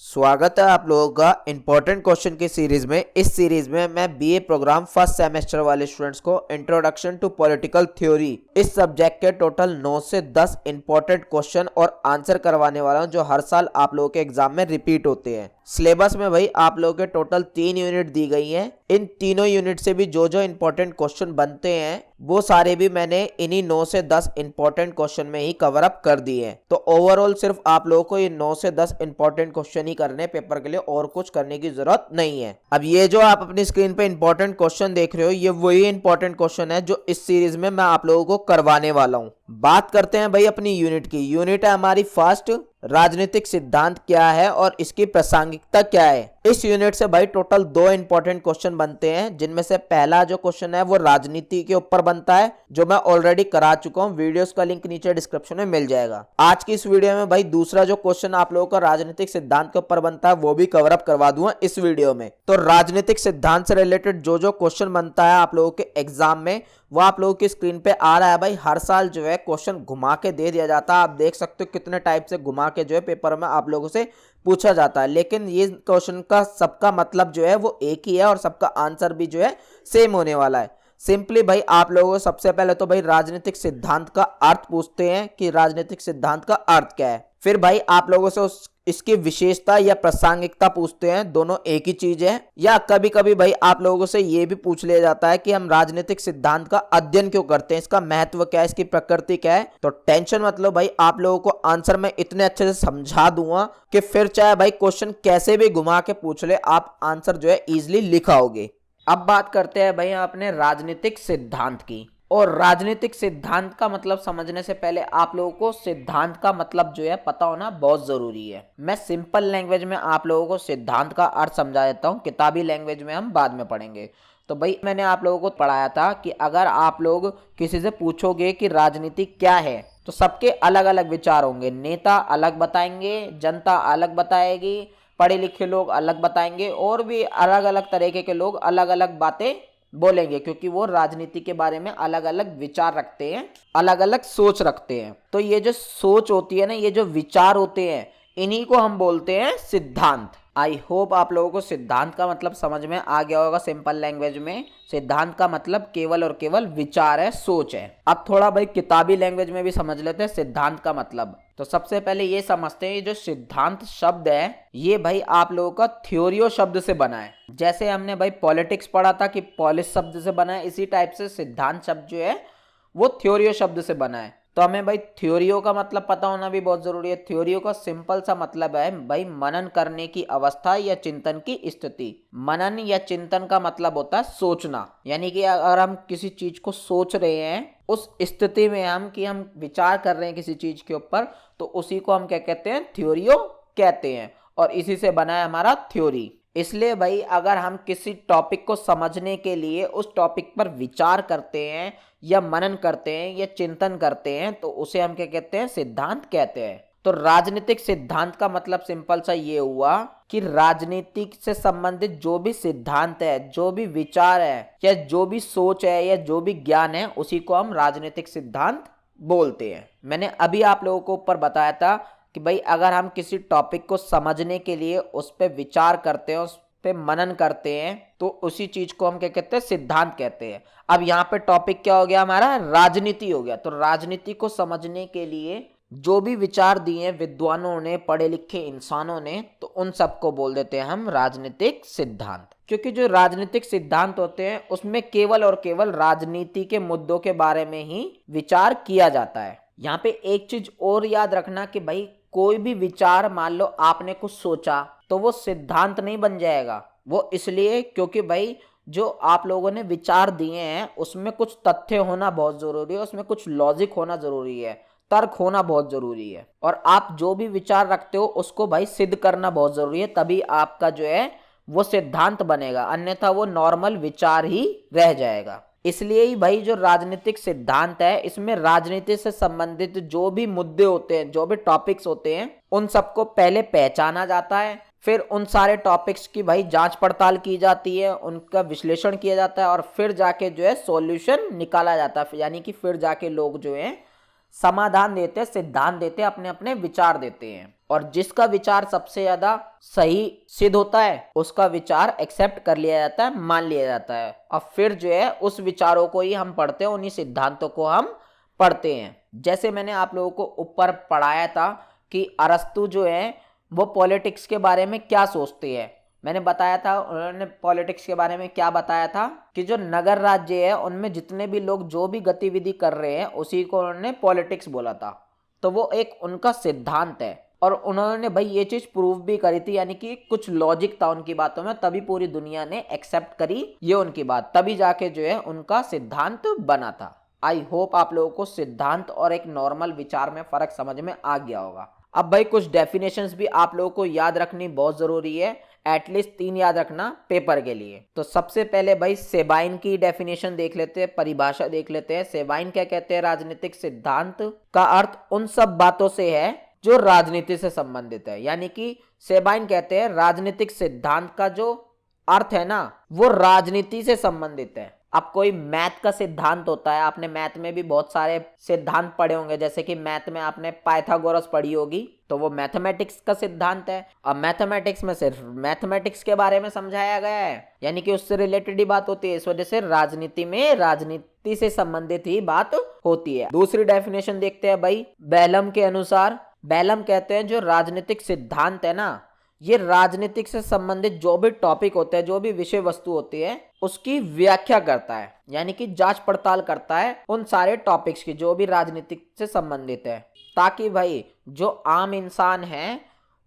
स्वागत है आप लोगों का इंपॉर्टेंट क्वेश्चन की सीरीज में। इस सीरीज में मैं बीए प्रोग्राम फर्स्ट सेमेस्टर वाले स्टूडेंट्स को इंट्रोडक्शन टू पॉलिटिकल थ्योरी इस सब्जेक्ट के टोटल 9 से 10 इंपॉर्टेंट क्वेश्चन और आंसर करवाने वाला हूं, जो हर साल आप लोगों के एग्जाम में रिपीट होते हैं। सिलेबस में भाई आप लोगों के टोटल 3 यूनिट दी गई हैं। इन तीनों यूनिट से भी जो जो इंपॉर्टेंट क्वेश्चन बनते हैं वो सारे भी मैंने इन्हीं 9 से 10 इंपॉर्टेंट क्वेश्चन में ही कवर अप कर दिए हैं। तो ओवरऑल सिर्फ आप लोगों को ये 9 से 10 इंपॉर्टेंट क्वेश्चन ही करने पेपर के लिए, और कुछ करने की जरूरत नहीं है। अब ये जो आप अपनी स्क्रीन पे इंपॉर्टेंट क्वेश्चन देख रहे हो, ये वही इंपॉर्टेंट क्वेश्चन है जो इस सीरीज में मैं आप लोगों को करवाने वाला हूं। बात करते हैं भाई अपनी यूनिट की। यूनिट है हमारी फर्स्ट, राजनीतिक सिद्धांत क्या है और इसकी प्रासंगिकता क्या है। इस यूनिट से भाई टोटल 2 इंपॉर्टेंट क्वेश्चन बनते हैं, जिनमें से पहला जो क्वेश्चन है वो राजनीति के ऊपर बनता है, जो मैं ऑलरेडी करा चुका हूं। वीडियोस का लिंक नीचे डिस्क्रिप्शन में मिल जाएगा। आज की इस वीडियो में भाई दूसरा जो क्वेश्चन आप लोगों का राजनीतिक सिद्धांत के ऊपर बनता है वो भी कवर अप करवा दूंगा इस वीडियो में। तो राजनीतिक सिद्धांत से रिलेटेड जो जो क्वेश्चन बनता है आप लोगों के एग्जाम में, वो आप लोगों की स्क्रीन पे आ रहा है। भाई हर साल जो है क्वेश्चन घुमा के दे दिया जाता है। आप देख सकते हो कितने टाइप से घुमा के जो है पेपर में आप लोगों से पूछा जाता है, लेकिन ये क्वेश्चन का सबका मतलब जो है वो एक ही है और सबका आंसर भी जो है सेम होने वाला है। सिंपली भाई आप लोगों को सबसे पहले तो भाई राजनीतिक सिद्धांत का अर्थ पूछते हैं कि राजनीतिक सिद्धांत का अर्थ क्या है। फिर भाई आप लोगों से इसकी विशेषता या प्रासंगिकता पूछते हैं, दोनों एक ही चीज है। या कभी कभी भाई आप लोगों से ये भी पूछ लिया जाता है कि हम राजनीतिक सिद्धांत का अध्ययन क्यों करते हैं, इसका महत्व क्या है, इसकी प्रकृति क्या है। तो टेंशन मतलब भाई आप लोगों को आंसर में इतने अच्छे से समझा दूंगा कि फिर चाहे भाई क्वेश्चन कैसे भी घुमा के पूछ ले, आप आंसर जो है इजिली लिखाओगे। अब बात करते हैं भाई अपने राजनीतिक सिद्धांत की। और राजनीतिक सिद्धांत का मतलब समझने से पहले आप लोगों को सिद्धांत का मतलब जो है पता होना बहुत जरूरी है। मैं सिंपल लैंग्वेज में आप लोगों को सिद्धांत का अर्थ समझा देता हूँ, किताबी लैंग्वेज में हम बाद में पढ़ेंगे। तो भाई मैंने आप लोगों को पढ़ाया था कि अगर आप लोग किसी से पूछोगे कि राजनीति क्या है, तो सबके अलग अलग विचार होंगे। नेता अलग बताएंगे, जनता अलग बताएगी, पढ़े लिखे लोग अलग बताएंगे, और भी अलग अलग तरीके के लोग अलग अलग बातें बोलेंगे, क्योंकि वो राजनीति के बारे में अलग अलग विचार रखते हैं, अलग अलग सोच रखते हैं। तो ये जो सोच होती है ना, ये जो विचार होते हैं, इन्हीं को हम बोलते हैं सिद्धांत। आई होप आप लोगों को सिद्धांत का मतलब समझ में आ गया होगा सिंपल लैंग्वेज में। सिद्धांत का मतलब केवल और केवल विचार है, सोच है। अब थोड़ा भाई किताबी लैंग्वेज में भी समझ लेते हैं सिद्धांत का मतलब। तो सबसे पहले ये समझते हैं, ये जो सिद्धांत शब्द है ये भाई आप लोगों का थ्योरियो शब्द से बना है। जैसे हमने भाई पॉलिटिक्स पढ़ा था कि पॉलिस शब्द से बना है, इसी टाइप से सिद्धांत शब्द जो है वो थ्योरियो शब्द से बना है। तो हमें भाई थ्योरियो का मतलब पता होना भी बहुत जरूरी है। थ्योरियो का सिंपल सा मतलब है भाई मनन करने की अवस्था या चिंतन की स्थिति। मनन या चिंतन का मतलब होता है सोचना, यानी कि अगर हम किसी चीज को सोच रहे हैं, उस स्थिति में हम विचार कर रहे हैं किसी चीज के ऊपर, तो उसी को हम क्या कहते हैं, थ्योरियो कहते हैं। और इसी से बना है हमारा थ्योरी। इसलिए भाई अगर हम किसी टॉपिक को समझने के लिए उस टॉपिक पर विचार करते हैं या मनन करते हैं या चिंतन करते हैं, तो उसे हम क्या कहते हैं, सिद्धांत कहते हैं। तो राजनीतिक सिद्धांत का मतलब सिंपल सा ये हुआ कि राजनीति से संबंधित जो भी सिद्धांत है, जो भी विचार है, या जो भी सोच है, या जो भी ज्ञान है, उसी को हम राजनीतिक सिद्धांत बोलते हैं। मैंने अभी आप लोगों को ऊपर बताया था कि भाई अगर हम किसी टॉपिक को समझने के लिए उस पर विचार करते हैं, उस पे मनन करते हैं, तो उसी चीज को हम क्या कहते हैं, सिद्धांत कहते हैं। अब यहाँ पे टॉपिक क्या हो गया हमारा, राजनीति हो गया। तो राजनीति को समझने के लिए जो भी विचार दिए विद्वानों ने, पढ़े लिखे इंसानों ने, तो उन सबको बोल देते हैं हम राजनीतिक सिद्धांत। क्योंकि जो राजनीतिक सिद्धांत होते हैं उसमें केवल और केवल राजनीति के मुद्दों के बारे में ही विचार किया जाता है। यहाँ पे एक चीज और याद रखना कि भाई कोई भी विचार, मान लो आपने कुछ सोचा, तो वो सिद्धांत नहीं बन जाएगा। वो इसलिए क्योंकि भाई जो आप लोगों ने विचार दिए हैं उसमें कुछ तथ्य होना बहुत जरूरी है, उसमें कुछ लॉजिक होना जरूरी है, तर्क होना बहुत जरूरी है। और आप जो भी विचार रखते हो उसको भाई सिद्ध करना बहुत जरूरी है, तभी आपका जो है वो सिद्धांत बनेगा, अन्यथा वो नॉर्मल विचार ही रह जाएगा। इसलिए ही भाई जो राजनीतिक सिद्धांत है, इसमें राजनीति से संबंधित जो भी मुद्दे होते हैं, जो भी टॉपिक्स होते हैं, उन सबको पहले पहचाना जाता है, फिर उन सारे टॉपिक्स की भाई जांच पड़ताल की जाती है, उनका विश्लेषण किया जाता है, और फिर जाके जो है सॉल्यूशन निकाला जाता है। यानी कि फिर जाके लोग जो है समाधान देते हैं, सिद्धांत देते हैं, अपने अपने विचार देते हैं। और जिसका विचार सबसे ज्यादा सही सिद्ध होता है उसका विचार एक्सेप्ट कर लिया जाता है, मान लिया जाता है, और फिर जो है उस विचारों को ही हम पढ़ते हैं, उन्हीं सिद्धांतों को हम पढ़ते हैं। जैसे मैंने आप लोगों को ऊपर पढ़ाया था कि अरस्तु जो है वो पॉलिटिक्स के बारे में क्या सोचते हैं। मैंने बताया था, उन्होंने पॉलिटिक्स के बारे में क्या बताया था कि जो नगर राज्य है उनमें जितने भी लोग जो भी गतिविधि कर रहे हैं उसी को उन्होंने पॉलिटिक्स बोला था। तो वो एक उनका सिद्धांत है, और उन्होंने भाई ये चीज प्रूव भी करी थी, यानी कि कुछ लॉजिक था उनकी बातों में, तभी पूरी दुनिया ने एक्सेप्ट करी ये उनकी बात, तभी जाके जो है उनका सिद्धांत बना था। आई होप आप लोगों को सिद्धांत और एक नॉर्मल विचार में फर्क समझ में आ गया होगा। अब भाई कुछ डेफिनेशंस भी आप लोगों को याद रखनी बहुत जरूरी है, एटलीस्ट 3 याद रखना पेपर के लिए। तो सबसे पहले भाई सेबाइन की डेफिनेशन देख लेते हैं, परिभाषा देख लेते हैं। सेबाइन क्या कहते हैं? राजनीतिक सिद्धांत का अर्थ उन सब बातों से है जो राजनीति से संबंधित है। यानी कि सेबाइन कहते हैं राजनीतिक सिद्धांत का जो अर्थ है ना वो राजनीति से संबंधित है। अब कोई मैथ का सिद्धांत होता है, आपने मैथ में भी बहुत सारे सिद्धांत पढ़े होंगे, जैसे कि मैथ में आपने पाइथागोरस पढ़ी होगी, तो वो मैथमेटिक्स का सिद्धांत है। अब मैथमेटिक्स में सिर्फ मैथमेटिक्स के बारे में समझाया गया है, यानी कि उससे रिलेटेड ही बात होती है। इस वजह से राजनीति में राजनीति से संबंधित ही बात होती है। दूसरी डेफिनेशन देखते हैं भाई बेलम के अनुसार। बेलम कहते हैं जो राजनीतिक सिद्धांत है ना ये राजनीतिक से संबंधित जो भी टॉपिक होते हैं, जो भी विषय वस्तु होती है उसकी व्याख्या करता है, यानी कि जांच पड़ताल करता है उन सारे टॉपिक्स की जो भी राजनीतिक से संबंधित है, ताकि भाई जो आम इंसान है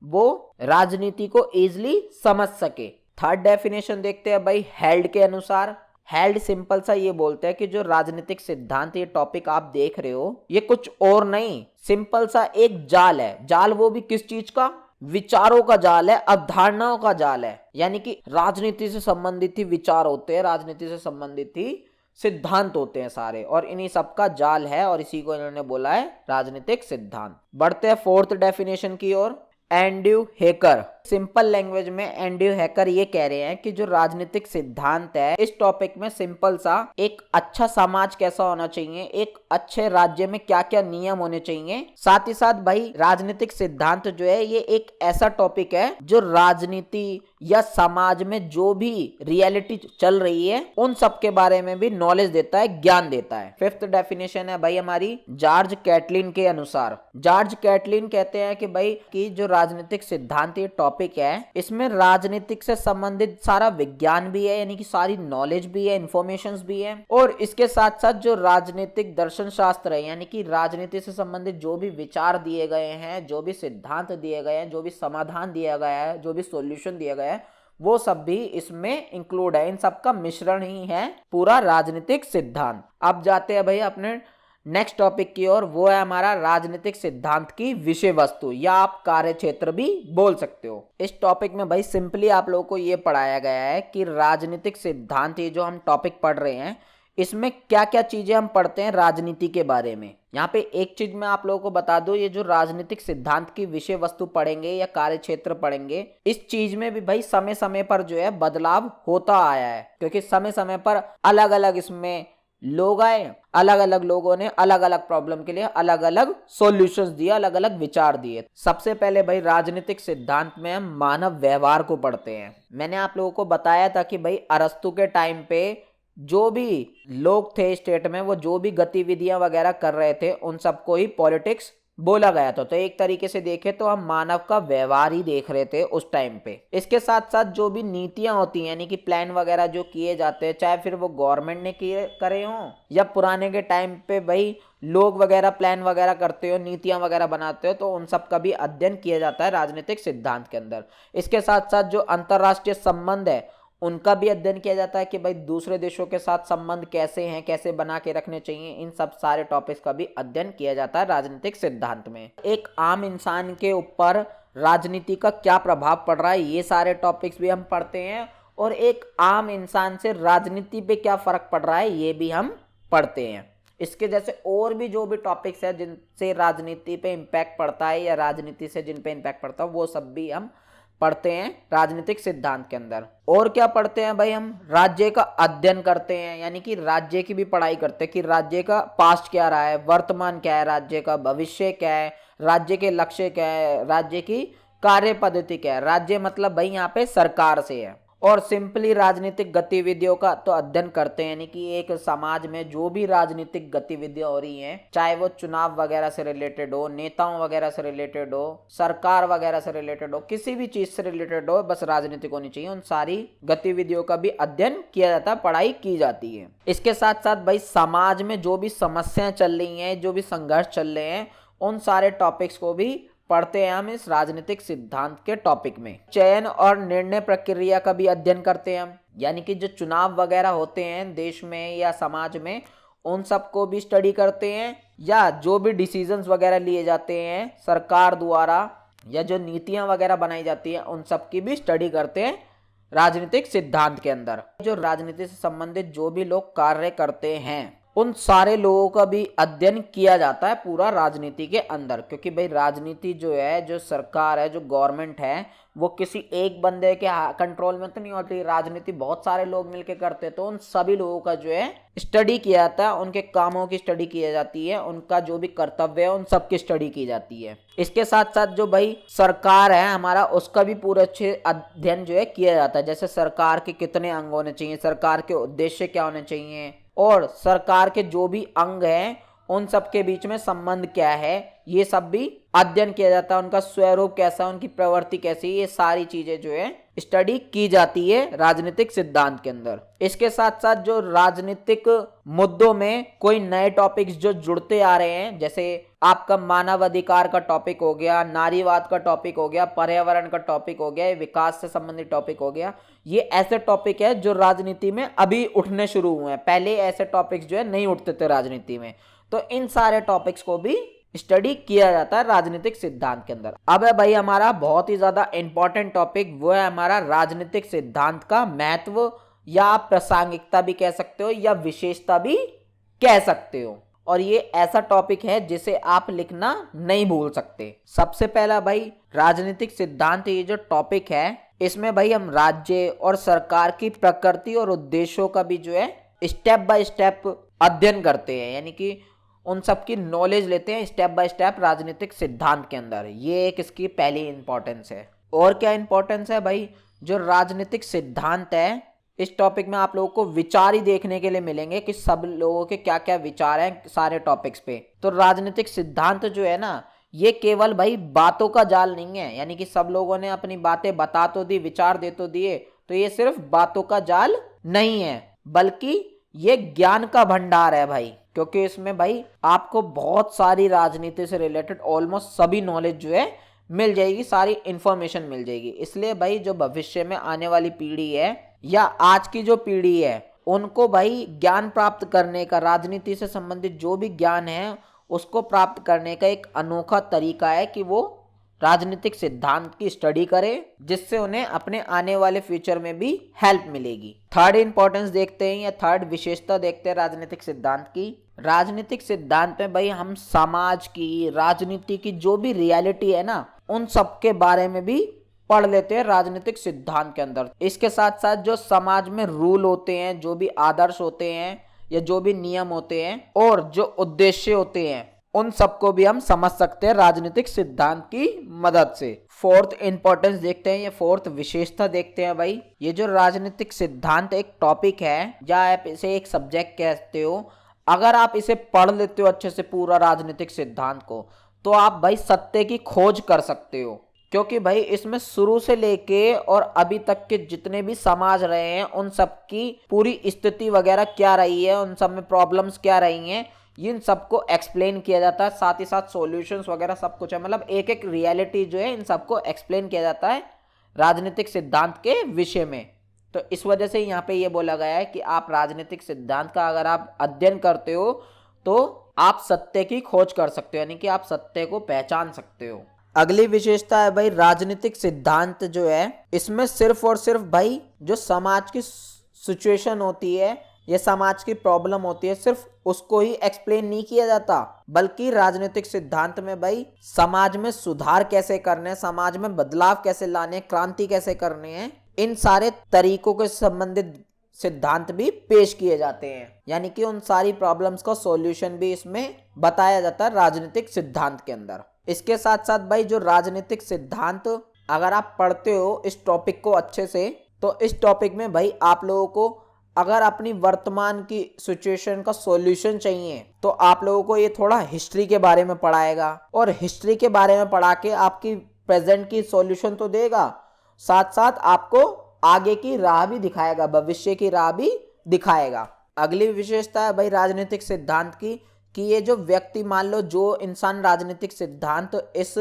वो राजनीति को इजीली समझ सके। थर्ड डेफिनेशन देखते हैं भाई हेल्ड के अनुसार। हेल्ड सिंपल सा ये बोलते हैं कि जो राजनीतिक सिद्धांत ये टॉपिक आप देख रहे हो ये कुछ और नहीं, सिंपल सा एक जाल है। जाल वो भी किस चीज का? विचारों का जाल है, अवधारणाओं का जाल है। यानी कि राजनीति से संबंधित ही विचार होते हैं, राजनीति से संबंधित ही सिद्धांत होते हैं सारे, और इन्हीं सबका जाल है, और इसी को इन्होंने बोला है राजनीतिक सिद्धांत। बढ़ते हैं फोर्थ डेफिनेशन की ओर। Andrew Hacker. सिंपल लैंग्वेज में एंड्रयू हेकर ये कह रहे हैं कि जो राजनीतिक सिद्धांत है इस टॉपिक में सिंपल सा एक अच्छा समाज कैसा होना चाहिए, एक अच्छे राज्य में क्या क्या नियम होने चाहिए, साथ ही साथ भाई राजनीतिक सिद्धांत जो है ये एक ऐसा टॉपिक है जो राजनीति या समाज में जो भी रियलिटी चल रही है उन सब के बारे में भी नॉलेज देता है, ज्ञान देता है। फिफ्थ डेफिनेशन है भाई हमारी जॉर्ज कैटलिन के अनुसार। जॉर्ज कैटलिन कहते हैं कि भाई कि जो राजनीतिक सिद्धांत ये टॉपिक है इसमें राजनीतिक से संबंधित सारा विज्ञान भी है, यानी कि सारी नॉलेज भी है, इंफॉर्मेशंस भी है, और इसके साथ साथ जो राजनीतिक दर्शन शास्त्र है यानी कि राजनीति से संबंधित जो भी विचार दिए गए हैं, जो भी सिद्धांत दिए गए हैं, जो भी समाधान दिया गया है, जो भी सॉल्यूशन दिया गया है वो सब भी इसमें इंक्लूड है। इन सब का मिश्रण ही है पूरा राजनीतिक सिद्धांत। अब जाते हैं भाई अपने नेक्स्ट टॉपिक की ओर, वो है हमारा राजनीतिक सिद्धांत की विषय वस्तु, या आप कार्य क्षेत्र भी बोल सकते हो। इस टॉपिक में भाई सिंपली आप लोगों को ये पढ़ाया गया है कि राजनीतिक सिद्धांत, ये जो हम टॉपिक पढ़ रहे हैं इसमें क्या क्या चीजें हम पढ़ते हैं राजनीति के बारे में। यहाँ पे एक चीज मैं आप लोगों को बता दूं, ये जो राजनीतिक सिद्धांत की विषय वस्तु पढ़ेंगे या कार्य क्षेत्र पढ़ेंगे, इस चीज में भी भाई समय समय पर जो है बदलाव होता आया है, क्योंकि समय समय पर अलग अलग इसमें लोग आए, अलग अलग लोगों ने अलग अलग प्रॉब्लम के लिए अलग अलग सॉल्यूशंस दिए, अलग अलग विचार दिए। सबसे पहले भाई राजनीतिक सिद्धांत में हम मानव व्यवहार को पढ़ते हैं। मैंने आप लोगों को बताया था कि भाई अरस्तु के टाइम पे जो भी लोग थे स्टेट में वो जो भी गतिविधियां वगैरह कर रहे थे उन सबको ही पॉलिटिक्स बोला गया था। तो एक तरीके से देखें तो हम मानव का व्यवहार ही देख रहे थे उस टाइम पे। इसके साथ साथ जो भी नीतियां होती हैं यानी कि प्लान वगैरह जो किए जाते हैं, चाहे फिर वो गवर्नमेंट ने किए करे हों या पुराने के टाइम पे भाई लोग वगैरह प्लान वगैरह करते हो, नीतियां वगैरह बनाते हो, तो उन सब का भी अध्ययन किया जाता है राजनीतिक सिद्धांत के अंदर। इसके साथ साथ जो अंतरराष्ट्रीय संबंध है उनका भी अध्ययन किया जाता है कि भाई दूसरे देशों के साथ संबंध कैसे हैं, कैसे बना के रखने चाहिए, इन सब सारे टॉपिक्स का भी अध्ययन किया जाता है राजनीतिक सिद्धांत में। एक आम इंसान के ऊपर राजनीति का क्या प्रभाव पड़ रहा है ये सारे टॉपिक्स भी हम पढ़ते हैं, और एक आम इंसान से राजनीति पे क्या फर्क पड़ रहा है ये भी हम पढ़ते हैं। इसके जैसे और भी जो भी टॉपिक्स है जिनसे राजनीति पे इम्पैक्ट पड़ता है या राजनीति से जिन पे इम्पैक्ट पड़ता है वो सब भी हम पढ़ते हैं राजनीतिक सिद्धांत के अंदर। और क्या पढ़ते हैं भाई, हम राज्य का अध्ययन करते हैं, यानी कि राज्य की भी पढ़ाई करते हैं कि राज्य का पास्ट क्या रहा है, वर्तमान क्या है, राज्य का भविष्य क्या है, राज्य के लक्ष्य क्या है, राज्य की कार्य पद्धति क्या है। राज्य मतलब भाई यहाँ पे सरकार से है। और सिंपली राजनीतिक गतिविधियों का तो अध्ययन करते हैं, यानी कि एक समाज में जो भी राजनीतिक गतिविधियां हो रही हैं, चाहे वो चुनाव वगैरह से रिलेटेड हो, नेताओं वगैरह से रिलेटेड हो, सरकार वगैरह से रिलेटेड हो, किसी भी चीज से रिलेटेड हो, बस राजनीतिक होनी चाहिए, उन सारी गतिविधियों का भी अध्ययन किया जाता है, पढ़ाई की जाती है। इसके साथ साथ भाई समाज में जो भी समस्याएं चल रही हैं, जो भी संघर्ष चल रहे हैं, उन सारे टॉपिक्स को भी पढ़ते हैं हम इस राजनीतिक सिद्धांत के टॉपिक में। चयन और निर्णय प्रक्रिया का भी अध्ययन करते हैं हम, यानी कि जो चुनाव वगैरह होते हैं देश में या समाज में, उन सब को भी स्टडी करते हैं, या जो भी डिसीजंस वगैरह लिए जाते हैं सरकार द्वारा या जो नीतियां वगैरह बनाई जाती हैं, उन सब की भी स्टडी करते हैं राजनीतिक सिद्धांत के अंदर। जो राजनीति से संबंधित जो भी लोग कार्य करते हैं, उन सारे लोगों का भी अध्ययन किया जाता है पूरा राजनीति के अंदर। क्योंकि भाई राजनीति जो है, जो सरकार है, जो गवर्नमेंट है, वो किसी एक बंदे के कंट्रोल में तो नहीं होती। राजनीति बहुत सारे लोग मिलकर करते हैं, तो उन सभी लोगों का जो है स्टडी किया जाता है, उनके कामों की स्टडी की जाती है, उनका जो भी कर्तव्य है उन सब की स्टडी की जाती है। इसके साथ साथ जो भाई सरकार है हमारा, उसका भी पूरा अच्छे अध्ययन जो है किया जाता है। जैसे सरकार के कितने अंग होने चाहिए, सरकार के उद्देश्य क्या होने चाहिए, और सरकार के जो भी अंग हैं उन सब के बीच में संबंध क्या है, ये सब भी अध्ययन किया जाता है। उनका स्वरूप कैसा है, उनकी प्रवृत्ति कैसी है, ये सारी चीजें जो है स्टडी की जाती है राजनीतिक सिद्धांत के अंदर। इसके साथ साथ जो राजनीतिक मुद्दों में कोई नए टॉपिक्स जो जुड़ते आ रहे हैं, जैसे आपका मानव अधिकार का टॉपिक हो गया, नारीवाद का टॉपिक हो गया, पर्यावरण का टॉपिक हो गया, विकास से संबंधित टॉपिक हो गया, ये ऐसे टॉपिक है जो राजनीति में अभी उठने शुरू हुए हैं। पहले ऐसे टॉपिक्स जो है नहीं उठते थे राजनीति में। तो इन सारे टॉपिक्स को भी स्टडी किया जाता है राजनीतिक सिद्धांत के अंदर। अब है भाई हमारा बहुत ही ज्यादा इंपॉर्टेंट टॉपिक, वो है हमारा राजनीतिक सिद्धांत का महत्व, या आप प्रासंगिकता भी कह सकते हो या विशेषता भी कह सकते हो। और ये ऐसा टॉपिक है जिसे आप लिखना नहीं भूल सकते। सबसे पहला भाई राजनीतिक सिद्धांत, ये जो टॉपिक है, इसमें भाई हम राज्य और सरकार की प्रकृति और उद्देश्यों का भी जो है स्टेप बाय स्टेप अध्ययन करते हैं, यानी कि उन सब की नॉलेज लेते हैं स्टेप बाय स्टेप राजनीतिक सिद्धांत के अंदर। ये एक इसकी पहली इंपॉर्टेंस है। और क्या इंपॉर्टेंस है भाई, जो राजनीतिक सिद्धांत है, इस टॉपिक में आप लोगों को विचार ही देखने के लिए मिलेंगे कि सब लोगों के क्या क्या विचार हैं सारे टॉपिक्स पे। तो राजनीतिक सिद्धांत जो है ना, ये केवल भाई बातों का जाल नहीं है, यानी कि सब लोगों ने अपनी बातें बता तो दी, विचार दे तो दिए, तो ये सिर्फ बातों का जाल नहीं है, बल्कि ये ज्ञान का भंडार है भाई। क्योंकि इसमें भाई आपको बहुत सारी राजनीति से रिलेटेड ऑलमोस्ट सभी नॉलेज जो है मिल जाएगी, सारी इंफॉर्मेशन मिल जाएगी। इसलिए भाई जो भविष्य में आने वाली पीढ़ी है या आज की जो पीढ़ी है, उनको भाई ज्ञान प्राप्त करने का, राजनीति से संबंधित जो भी ज्ञान है उसको प्राप्त करने का एक अनोखा तरीका है कि वो राजनीतिक सिद्धांत की स्टडी करें, जिससे उन्हें अपने आने वाले फ्यूचर में भी हेल्प मिलेगी। थर्ड इंपॉर्टेंस देखते हैं या थर्ड विशेषता देखते हैं राजनीतिक सिद्धांत की। राजनीतिक सिद्धांत में भाई हम समाज की, राजनीति की जो भी रियलिटी है ना, उन सब के बारे में भी पढ़ लेते हैं राजनीतिक सिद्धांत के अंदर। इसके साथ साथ जो समाज में रूल होते हैं, जो भी आदर्श होते हैं या जो भी नियम होते हैं और जो उद्देश्य होते हैं, उन सबको भी हम समझ सकते हैं राजनीतिक सिद्धांत की मदद से। फोर्थ इंपॉर्टेंस देखते हैं या फोर्थ विशेषता देखते हैं भाई। ये जो राजनीतिक सिद्धांत एक टॉपिक है, या आप इसे एक सब्जेक्ट कहते हो, अगर आप इसे पढ़ लेते हो अच्छे से पूरा राजनीतिक सिद्धांत को, तो आप भाई सत्य की खोज कर सकते हो। क्योंकि भाई इसमें शुरू से लेके और अभी तक के जितने भी समाज रहे हैं, उन सब की पूरी स्थिति वगैरह क्या रही है, उन सब में प्रॉब्लम्स क्या रही हैं, इन सबको एक्सप्लेन किया जाता है। साथ ही साथ सॉल्यूशंस वगैरह सब कुछ है, मतलब एक एक रियलिटी जो है इन सबको एक्सप्लेन किया जाता है राजनीतिक सिद्धांत के विषय में। तो इस वजह से यहाँ पे ये बोला गया है कि आप राजनीतिक सिद्धांत का अगर आप अध्ययन करते हो तो आप सत्य की खोज कर सकते हो, यानी कि आप सत्य को पहचान सकते हो। अगली विशेषता है भाई राजनीतिक सिद्धांत जो है, इसमें सिर्फ और सिर्फ भाई जो समाज की सिचुएशन होती है ये समाज की प्रॉब्लम होती है, सिर्फ उसको ही एक्सप्लेन नहीं किया जाता, बल्कि राजनीतिक सिद्धांत में भाई समाज में सुधार कैसे करने, समाज में बदलाव कैसे लाने, क्रांति कैसे करनी है, इन सारे तरीकों के संबंधित सिद्धांत भी पेश किए जाते हैं। यानी कि उन सारी प्रॉब्लम्स का सॉल्यूशन भी इसमें बताया जाता है राजनीतिक सिद्धांत के अंदर। इसके साथ साथ भाई जो राजनीतिक सिद्धांत अगर आप पढ़ते हो इस टॉपिक को अच्छे से, तो इस टॉपिक में भाई आप लोगों को अगर अपनी वर्तमान की सिचुएशन का सॉल्यूशन चाहिए तो आप लोगों को ये थोड़ा हिस्ट्री के बारे में पढ़ाएगा, और हिस्ट्री के बारे में पढ़ा के आपकी प्रेजेंट की सॉल्यूशन तो देगा, साथ साथ आपको आगे की राह भी दिखाएगा, भविष्य की राह भी दिखाएगा। अगली विशेषता है भाई राजनीतिक सिद्धांत की कि ये जो व्यक्ति, मान लो जो इंसान राजनीतिक सिद्धांत इस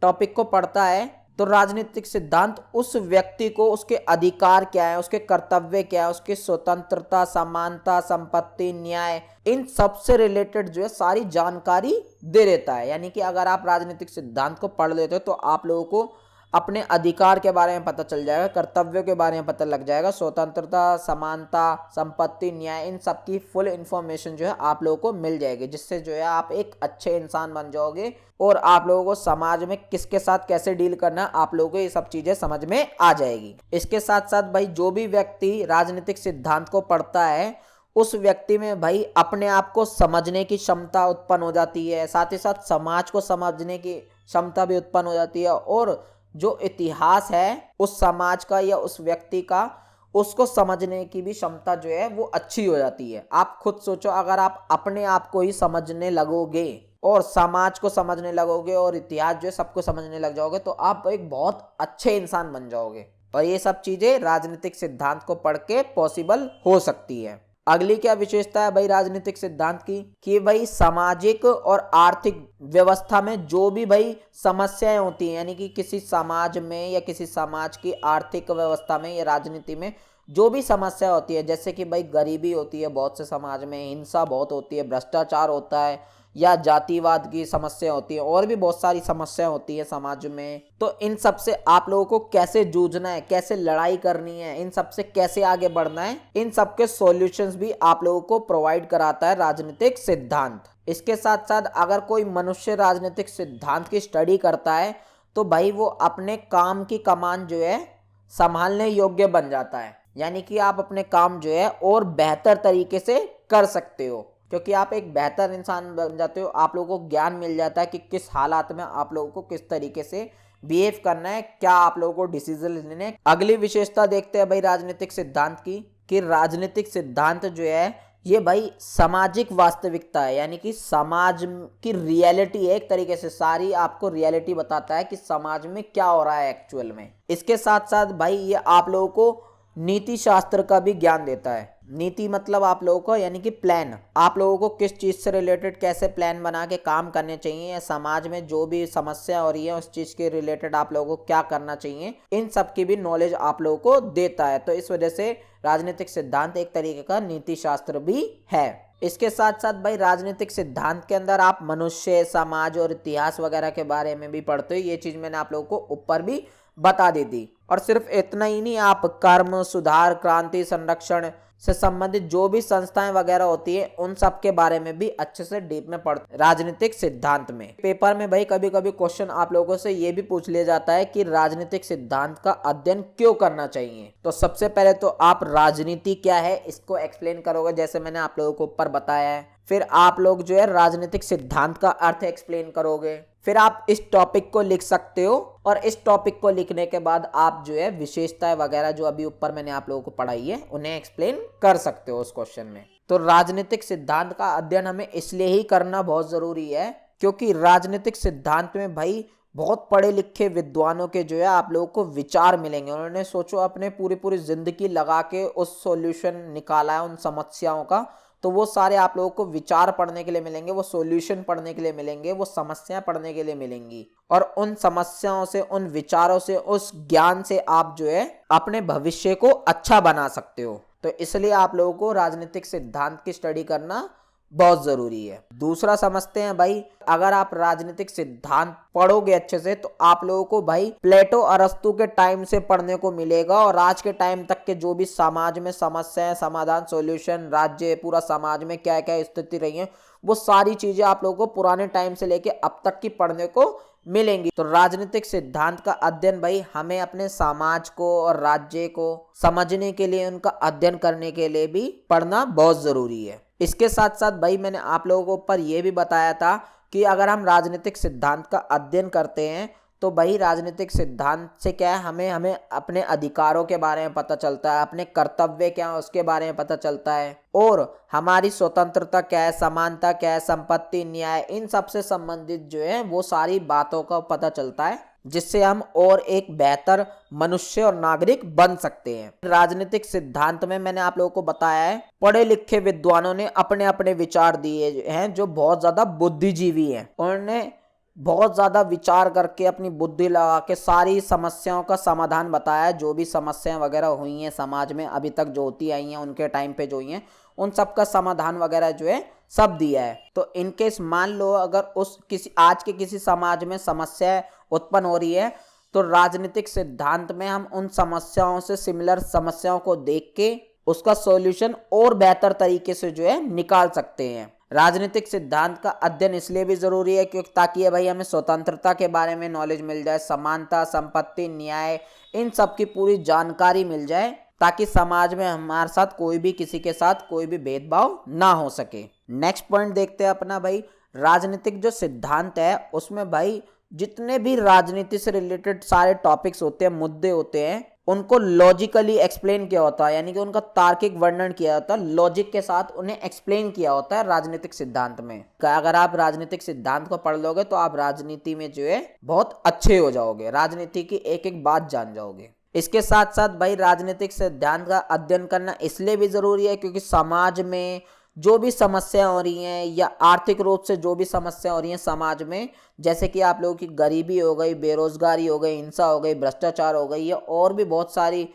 टॉपिक को पढ़ता है, तो राजनीतिक सिद्धांत उस व्यक्ति को उसके अधिकार क्या है, उसके कर्तव्य क्या है, उसकी स्वतंत्रता, समानता, संपत्ति, न्याय, इन सब से रिलेटेड जो है सारी जानकारी दे देता है। यानी कि अगर आप राजनीतिक सिद्धांत को पढ़ लेते हो तो आप लोगों को अपने अधिकार के बारे में पता चल जाएगा, कर्तव्यों के बारे में पता लग जाएगा, स्वतंत्रता, समानता, संपत्ति, न्याय, इन सब की फुल इंफॉर्मेशन जो है आप लोगों को मिल जाएगी, जिससे जो है आप एक अच्छे इंसान बन जाओगे और आप लोगों को समाज में किसके साथ कैसे डील करना है आप लोगों को ये सब चीजें समझ में आ जाएगी। इसके साथ साथ भाई जो भी व्यक्ति राजनीतिक सिद्धांत को पढ़ता है उस व्यक्ति में भाई अपने आप को समझने की क्षमता उत्पन्न हो जाती है, साथ ही साथ समाज को समझने की क्षमता भी उत्पन्न हो जाती है, और जो इतिहास है उस समाज का या उस व्यक्ति का, उसको समझने की भी क्षमता जो है वो अच्छी हो जाती है। आप खुद सोचो, अगर आप अपने आप को ही समझने लगोगे और समाज को समझने लगोगे और इतिहास जो है सबको समझने लग जाओगे तो आप एक बहुत अच्छे इंसान बन जाओगे, और ये सब चीजें राजनीतिक सिद्धांत को पढ़ के पॉसिबल हो सकती है। अगली क्या विशेषता है भाई राजनीतिक सिद्धांत की कि भाई सामाजिक और आर्थिक व्यवस्था में जो भी भाई समस्याएं होती हैं, यानी कि किसी समाज में या किसी समाज की आर्थिक व्यवस्था में या राजनीति में जो भी समस्या होती है, जैसे कि भाई गरीबी होती है बहुत से समाज में, हिंसा बहुत होती है, भ्रष्टाचार होता है, या जातिवाद की समस्या होती है, और भी बहुत सारी समस्या होती है समाज में, तो इन सब से आप लोगों को कैसे जूझना है, कैसे लड़ाई करनी है, इन सब से कैसे आगे बढ़ना है, इन सब के सॉल्यूशंस भी आप लोगों को प्रोवाइड कराता है राजनीतिक सिद्धांत। इसके साथ साथ अगर कोई मनुष्य राजनीतिक सिद्धांत की स्टडी करता है तो भाई वो अपने काम की कमान जो है संभालने योग्य बन जाता है, यानी कि आप अपने काम जो है और बेहतर तरीके से कर सकते हो, क्योंकि आप एक बेहतर इंसान बन जाते हो, आप लोगों को ज्ञान मिल जाता है कि किस हालात में आप लोगों को किस तरीके से बिहेव करना है, क्या आप लोगों को डिसीजन लेने हैं। अगली विशेषता देखते हैं भाई राजनीतिक सिद्धांत की कि राजनीतिक सिद्धांत जो है ये भाई सामाजिक वास्तविकता है, यानी कि समाज की रियलिटी है, एक तरीके से सारी आपको रियलिटी बताता है कि समाज में क्या हो रहा है एक्चुअल में। इसके साथ साथ भाई ये आप लोगों को नीति शास्त्र का भी ज्ञान देता है। नीति मतलब आप लोगों को यानी कि प्लान, आप लोगों को किस चीज़ से रिलेटेड कैसे प्लान बना के काम करने चाहिए, या समाज में जो भी समस्या हो रही है उस चीज़ के रिलेटेड आप लोगों को क्या करना चाहिए, इन सब की भी नॉलेज आप लोगों को देता है। तो इस वजह से राजनीतिक सिद्धांत एक तरीके का नीति शास्त्र भी है। इसके साथ साथ भाई राजनीतिक सिद्धांत के अंदर आप मनुष्य, समाज और इतिहास वगैरह के बारे में भी पढ़ते हो। ये चीज़ मैंने आप लोगों को ऊपर भी बता दी थी। और सिर्फ इतना ही नहीं, आप कर्म, सुधार, क्रांति, संरक्षण से संबंधित जो भी संस्थाएं वगैरह होती है उन सब के बारे में भी अच्छे से डीप में पढ़ते राजनीतिक सिद्धांत में। पेपर में भाई कभी कभी क्वेश्चन आप लोगों से ये भी पूछ लिया जाता है कि राजनीतिक सिद्धांत का अध्ययन क्यों करना चाहिए। तो सबसे पहले तो आप राजनीति क्या है इसको एक्सप्लेन करोगे, जैसे मैंने आप लोगों को ऊपर बताया है। फिर आप लोग जो है राजनीतिक सिद्धांत का अर्थ एक्सप्लेन करोगे। फिर आप इस टॉपिक को लिख सकते हो, और इस टॉपिक को लिखने के बाद आप जो है विशेषताएं वगैरह जो अभी ऊपर मैंने आप लोगों को पढ़ाई है उन्हें एक्सप्लेन कर सकते हो उस क्वेश्चन में। तो राजनीतिक सिद्धांत का अध्ययन हमें इसलिए ही करना बहुत जरूरी है क्योंकि राजनीतिक सिद्धांत में भाई बहुत पढ़े लिखे विद्वानों के जो है आप लोगों को विचार मिलेंगे। उन्होंने सोचो अपने पूरी जिंदगी लगा के उस सॉल्यूशन निकाला है उन समस्याओं का, तो वो सारे आप लोगों को विचार पढ़ने के लिए मिलेंगे, वो सॉल्यूशन पढ़ने के लिए मिलेंगे, वो समस्याएं पढ़ने के लिए मिलेंगी। और उन समस्याओं से, उन विचारों से, उस ज्ञान से आप जो है अपने भविष्य को अच्छा बना सकते हो। तो इसलिए आप लोगों को राजनीतिक सिद्धांत की स्टडी करना बहुत जरूरी है। दूसरा समझते हैं भाई, अगर आप राजनीतिक सिद्धांत पढ़ोगे अच्छे से तो आप लोगों को भाई प्लेटो अरस्तु के टाइम से पढ़ने को मिलेगा और आज के टाइम तक के जो भी समाज में समस्याएं, समाधान, सॉल्यूशन, राज्य, पूरा समाज में क्या क्या स्थिति रही है, वो सारी चीजें आप लोगों को पुराने टाइम से लेके अब तक की पढ़ने को मिलेंगी। तो राजनीतिक सिद्धांत का अध्ययन भाई हमें अपने समाज को और राज्य को समझने के लिए, उनका अध्ययन करने के लिए भी पढ़ना बहुत जरूरी है। इसके साथ साथ भाई मैंने आप लोगों को ऊपर ये भी बताया था कि अगर हम राजनीतिक सिद्धांत का अध्ययन करते हैं तो भाई राजनीतिक सिद्धांत से क्या है, हमें अपने अधिकारों के बारे में पता चलता है, अपने कर्तव्य क्या है उसके बारे में पता चलता है, और हमारी स्वतंत्रता क्या है, समानता क्या है, संपत्ति, न्याय, इन सब से संबंधित जो है वो सारी बातों का पता चलता है, जिससे हम और एक बेहतर मनुष्य और नागरिक बन सकते हैं। राजनीतिक सिद्धांत में मैंने आप लोगों को बताया है, पढ़े लिखे विद्वानों ने अपने अपने विचार दिए हैं जो बहुत ज्यादा बुद्धिजीवी हैं। उन्होंने बहुत ज्यादा विचार करके अपनी बुद्धि लगा के सारी समस्याओं का समाधान बताया। जो भी समस्याएं वगैरह हुई हैं समाज में अभी तक जो होती आई हैं, उनके टाइम पे जो हुई हैं, उन सब का समाधान वगैरह जो है सब दिया है। तो इनकेस मान लो अगर उस किसी आज के किसी समाज में समस्या उत्पन्न हो रही है तो राजनीतिक सिद्धांत में हम उन समस्याओं से, सिमिलर समस्याओं को देख के उसका सॉल्यूशन और बेहतर तरीके से जो है निकाल सकते हैं। राजनीतिक सिद्धांत का अध्ययन इसलिए भी जरूरी है क्योंकि ताकि ये भाई हमें स्वतंत्रता के बारे में नॉलेज मिल जाए, समानता, संपत्ति, न्याय, इन सब की पूरी जानकारी मिल जाए, ताकि समाज में हमारे साथ कोई भी, किसी के साथ कोई भी भेदभाव ना हो सके। नेक्स्ट पॉइंट देखते हैं अपना भाई, राजनीतिक जो सिद्धांत है उसमें भाई जितने भी राजनीति से रिलेटेड सारे टॉपिक्स होते हैं, मुद्दे होते हैं, उनको लॉजिकली एक्सप्लेन किया होता है, यानी कि उनका तार्किक वर्णन किया होता है, लॉजिक के साथ उन्हें एक्सप्लेन किया होता है राजनीतिक सिद्धांत में। अगर आप राजनीतिक सिद्धांत को पढ़ लोगे तो आप राजनीति में जो है बहुत अच्छे हो जाओगे, राजनीति की एक एक बात जान जाओगे। इसके साथ साथ भाई राजनीतिक सिद्धांत का अध्ययन करना इसलिए भी जरूरी है क्योंकि समाज में जो भी समस्या हो रही हैं या आर्थिक रूप से जो भी समस्या हो रही हैं समाज में, जैसे कि आप लोगों की गरीबी हो गई, बेरोजगारी हो गई, हिंसा हो गई, भ्रष्टाचार हो गई, या और भी बहुत सारी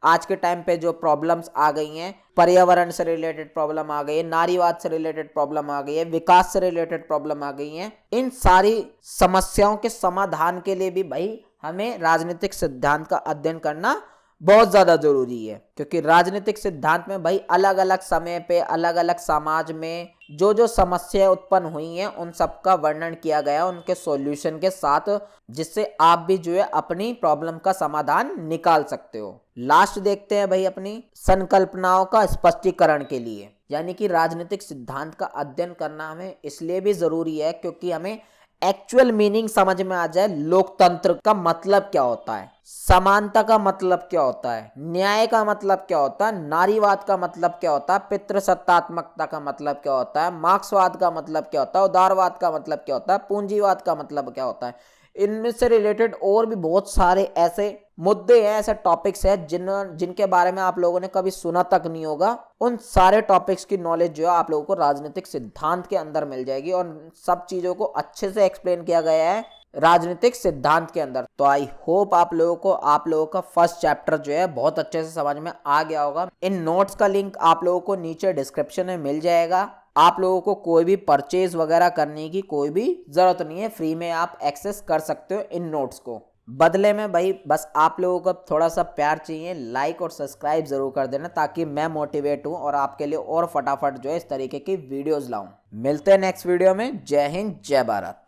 आज के टाइम पे जो प्रॉब्लम्स आ गई हैं, पर्यावरण से रिलेटेड प्रॉब्लम आ गई है, नारीवाद से रिलेटेड प्रॉब्लम आ गई है, विकास से रिलेटेड प्रॉब्लम आ गई हैं, इन सारी समस्याओं के समाधान के लिए भी भाई हमें राजनीतिक सिद्धांत का अध्ययन करना बहुत ज्यादा जरूरी है। क्योंकि राजनीतिक सिद्धांत में भाई अलग अलग समय पे, अलग अलग समाज में जो जो समस्याएं उत्पन्न हुई हैं उन सब का वर्णन किया गया उनके सॉल्यूशन के साथ, जिससे आप भी जो है अपनी प्रॉब्लम का समाधान निकाल सकते हो। लास्ट देखते हैं भाई अपनी संकल्पनाओं का स्पष्टीकरण के लिए, यानी कि राजनीतिक सिद्धांत का अध्ययन करना हमें इसलिए भी जरूरी है क्योंकि हमें एक्चुअल मीनिंग समझ में आ जाए। लोकतंत्र का मतलब क्या होता है, समानता का मतलब क्या होता है, न्याय का मतलब क्या होता है, नारीवाद का मतलब क्या होता है, पितृसत्तात्मकता का मतलब क्या होता है, मार्क्सवाद का मतलब क्या होता है, उदारवाद का मतलब क्या होता है, पूंजीवाद का मतलब क्या होता है। इनमें से रिलेटेड और भी बहुत सारे ऐसे मुद्दे हैं, ऐसे टॉपिक्स हैं जिनके बारे में आप लोगों ने कभी सुना तक नहीं होगा। उन सारे टॉपिक्स की नॉलेज जो है आप लोगों को राजनीतिक सिद्धांत के अंदर मिल जाएगी और सब चीजों को अच्छे से एक्सप्लेन किया गया है राजनीतिक सिद्धांत के अंदर। तो आई होप आप लोगों का फर्स्ट चैप्टर जो है बहुत अच्छे से समझ में आ गया होगा। इन नोट्स का लिंक आप लोगों को नीचे डिस्क्रिप्शन में मिल जाएगा। आप लोगों को कोई भी परचेज वगैरह करने की कोई भी जरूरत नहीं है, फ्री में आप एक्सेस कर सकते हो इन नोट्स को। बदले में भाई बस आप लोगों को थोड़ा सा प्यार चाहिए, लाइक और सब्सक्राइब जरूर कर देना ताकि मैं मोटिवेट हूं और आपके लिए और फटाफट जो है इस तरीके की वीडियोस लाऊं। मिलते हैं नेक्स्ट वीडियो में। जय हिंद, जय भारत।